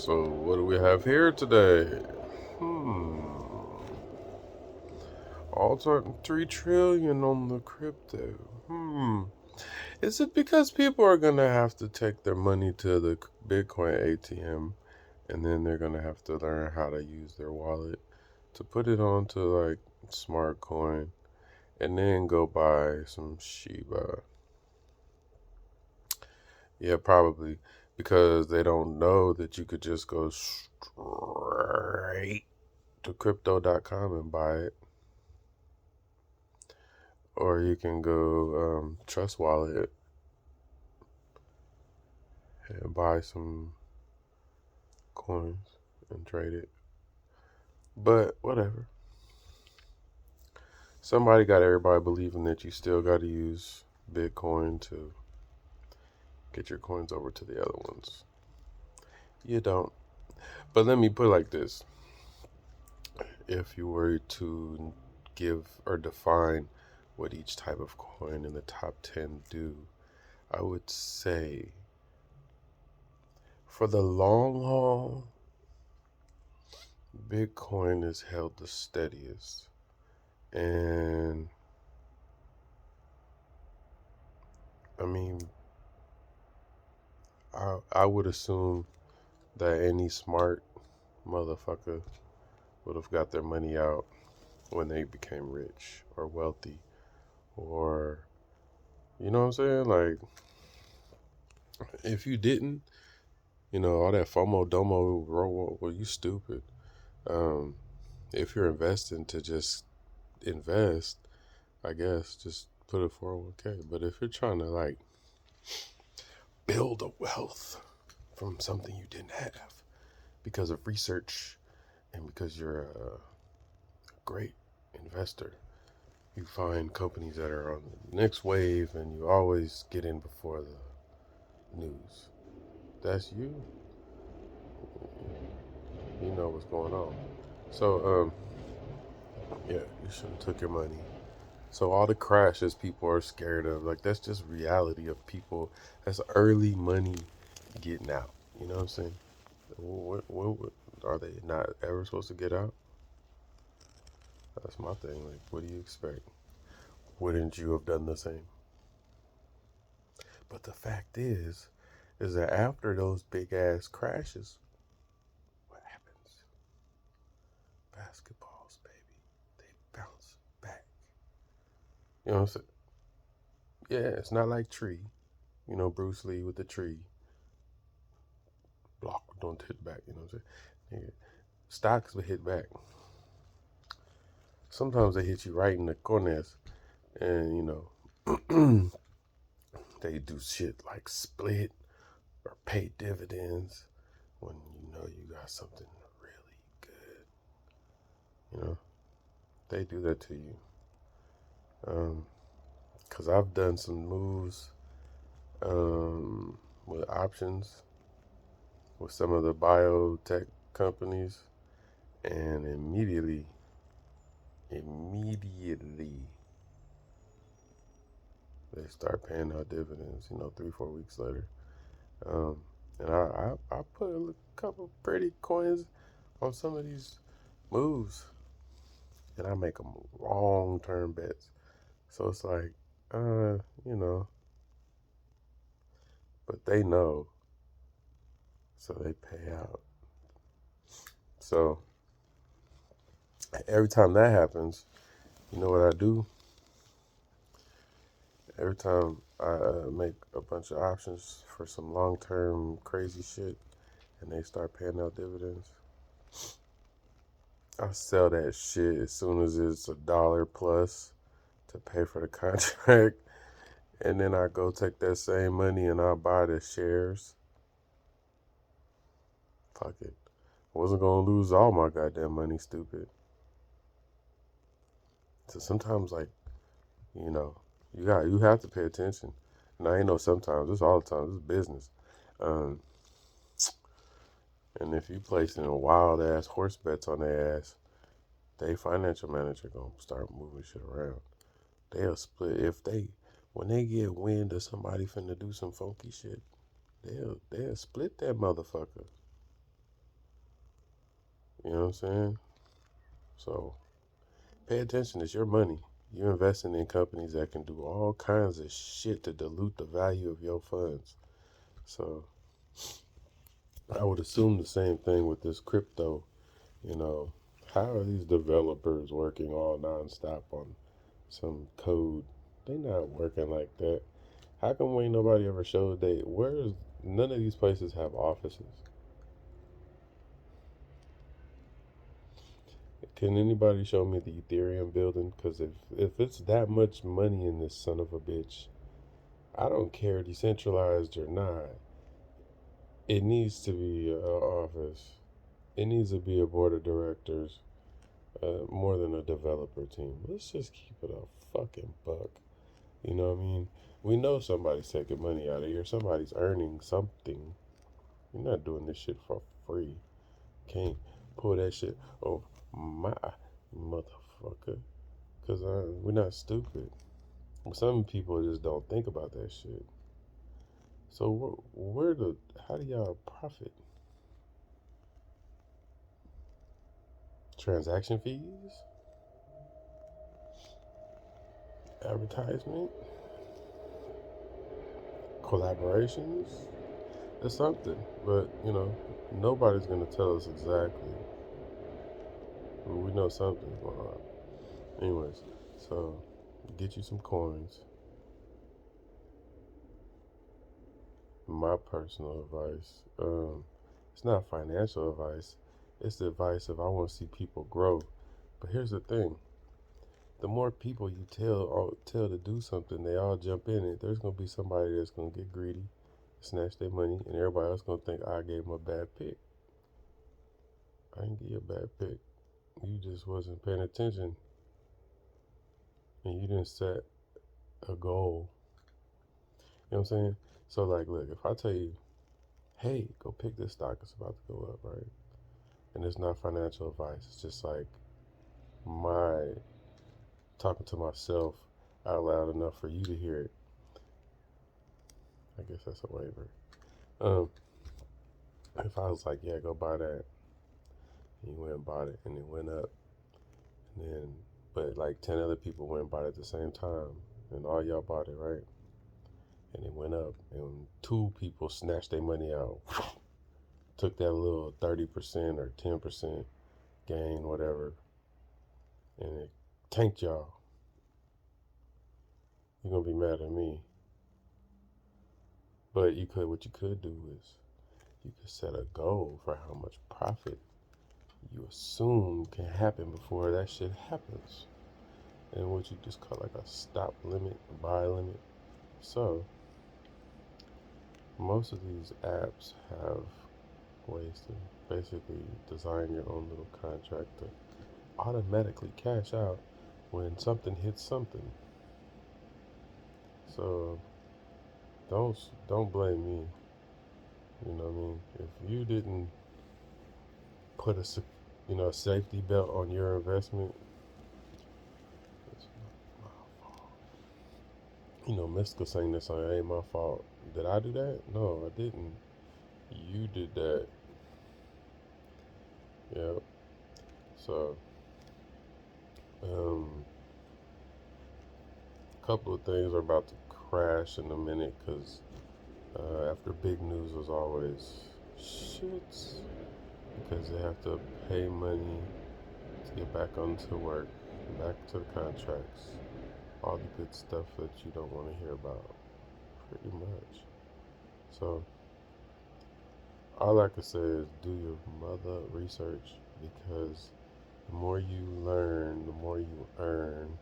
So, what do we have here today? Hmm. All time 3 trillion on the crypto. Is it because people are going to have to take their money to the Bitcoin ATM and then they're going to have to learn how to use their wallet to put it onto like smart coin and then go buy some Shiba? Yeah, probably because they don't know that you could just go straight to crypto.com and buy it. Or you can go Trust Wallet and buy some coins and trade it. But whatever. Somebody got everybody believing that you still got to use Bitcoin to get your coins over to the other ones. You don't. But let me put it like this. If you were to give or define what each type of coin in the top 10 do, I would say for the long haul, Bitcoin is held the steadiest. And I mean, I would assume that any smart motherfucker would have got their money out when they became rich or wealthy, or you know what I'm saying? Like, if you didn't, all that FOMO domo roll, well, you stupid. Um, if you're investing to just invest, I guess just put a 401k. But if you're trying to like build a wealth from something you didn't have because of research and because you're a great investor, you find companies that are on the next wave and you always get in before the news. That's you. You know what's going on. So, yeah, you shouldn't have took your money. So all the crashes people are scared of, like that's just reality of people. That's early money getting out. You know what I'm saying? What are they not ever supposed to get out? That's my thing. Like, what do you expect? Wouldn't you have done the same? But the fact is that after those big ass crashes, what happens? Basketballs, baby, they bounce back. You know what I'm saying? Yeah, it's not like Tree. Bruce Lee with the tree. Block, don't hit back. You know what I'm saying? Stocks will hit back. Sometimes they hit you right in the corners, and they do shit like split or pay dividends when you know you got something really good. You know, they do that to you. Because I've done some moves with options with some of the biotech companies, and immediately they start paying out dividends. 3-4 weeks later. Um, and I put a couple pretty coins on some of these moves, and I make them long term bets. So it's like, uh, you know, but they know, so they pay out. So every time that happens, you know what I do? Every time I make a bunch of options for some long term crazy shit, and they start paying out dividends, I sell that shit as soon as it's $1 plus to pay for the contract. And then I go take that same money and I buy the shares. Fuck it. I wasn't gonna lose all my goddamn money, stupid. So sometimes like, you know, you have to pay attention. And I ain't know sometimes, it's all the time, this is business. Um and if you placing wild ass horse bets on their ass, they financial manager gonna start moving shit around. They'll split if they when they get wind of somebody finna do some funky shit, they'll split that motherfucker. You know what I'm saying? So pay attention. It's your money. You're investing in companies that can do all kinds of shit to dilute the value of your funds. So I would assume the same thing with this crypto. You know, how are these developers working all nonstop on some code? They not working like that. How come ain't nobody ever showed where's none of these places have offices? Can anybody show me the Ethereum building? Because if it's that much money in this son of a bitch, I don't care decentralized or not. It needs to be an office. It needs to be a board of directors, more than a developer team. Let's just keep it a fucking buck. You know what I mean? We know somebody's taking money out of here. Somebody's earning something. You're not doing this shit for free. Can't pull that shit oh my motherfucker. Because we're not stupid. Some people just don't think about that shit. So how do y'all profit? Transaction fees? Advertisement? Collaborations? It's something. But, nobody's going to tell us exactly. But we know something's going on. Anyways, so get you some coins. My personal advice. It's not financial advice. It's the advice if I want to see people grow. But here's the thing: the more people you tell to do something, they all jump in it. There's gonna be somebody that's gonna get greedy, snatch their money, and everybody else gonna think I gave them a bad pick. I didn't give you a bad pick. You just wasn't paying attention, and you didn't set a goal. You know what I'm saying? So like, look, if I tell you, hey, go pick this stock, it's about to go up, right? And it's not financial advice. It's just like my talking to myself out loud enough for you to hear it. I guess that's a waiver. Um, if I was like, yeah, go buy that, and you went and bought it, and it went up, and then, but like 10 other people went and bought it at the same time, and all y'all bought it, right? And it went up, and two people snatched their money out, took that little 30% or 10% gain, whatever, and it tanked y'all. You're gonna be mad at me. But what you could do is you could set a goal for how much profit you assume can happen before that shit happens. And what you just call like a stop limit, a buy limit. So most of these apps have ways to basically design your own little contract to automatically cash out when something hits something. So don't don't blame me. You know what I mean? If you didn't put a safety belt on your investment, it's my fault. Mystical saying this song, it ain't my fault. Did I do that? No, I didn't. You did that. Yep. So, um, a couple of things are about to crash in a minute because after big news was always shits because they have to pay money to get back onto work, back to the contracts, all the good stuff that you don't want to hear about, pretty much. So, all I can say is do your mother research because the more you learn, the more you earn,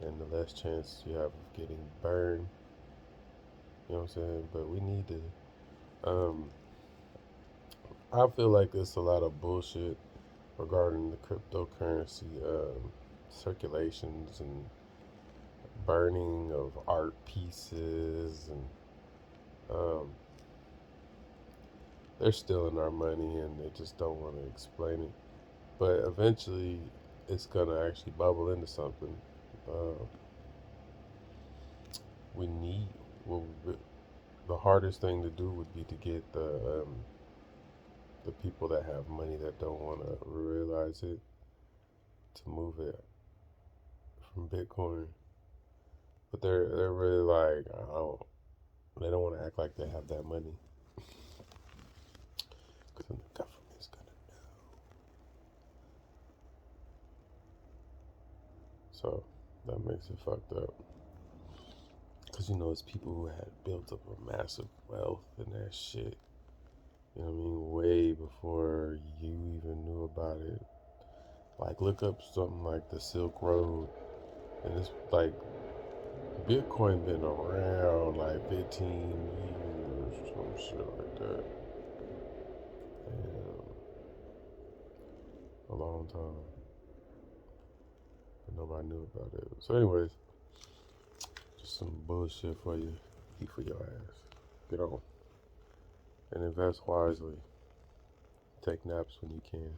and the less chance you have of getting burned. You know what I'm saying? But we need to. I feel like it's a lot of bullshit regarding the cryptocurrency circulations and burning of art pieces, and um, they're stealing our money and they just don't want to explain it. But eventually, it's gonna actually bubble into something. Uh, we need well, the hardest thing to do would be to get the the people that have money that don't want to realize it to move it from Bitcoin. But they're really like, I don't, they don't want to act like they have that money because then the government's gonna know. So that makes it fucked up. Because it's people who had built up a massive wealth in that shit. You know what I mean? Way before you even knew about it. Like, look up something like the Silk Road. And it's like, Bitcoin been around like 15 years or some shit like that. And a long time. But nobody knew about it. So anyways, just some bullshit for you. Eat for your ass. Get on. And invest wisely. Take naps when you can.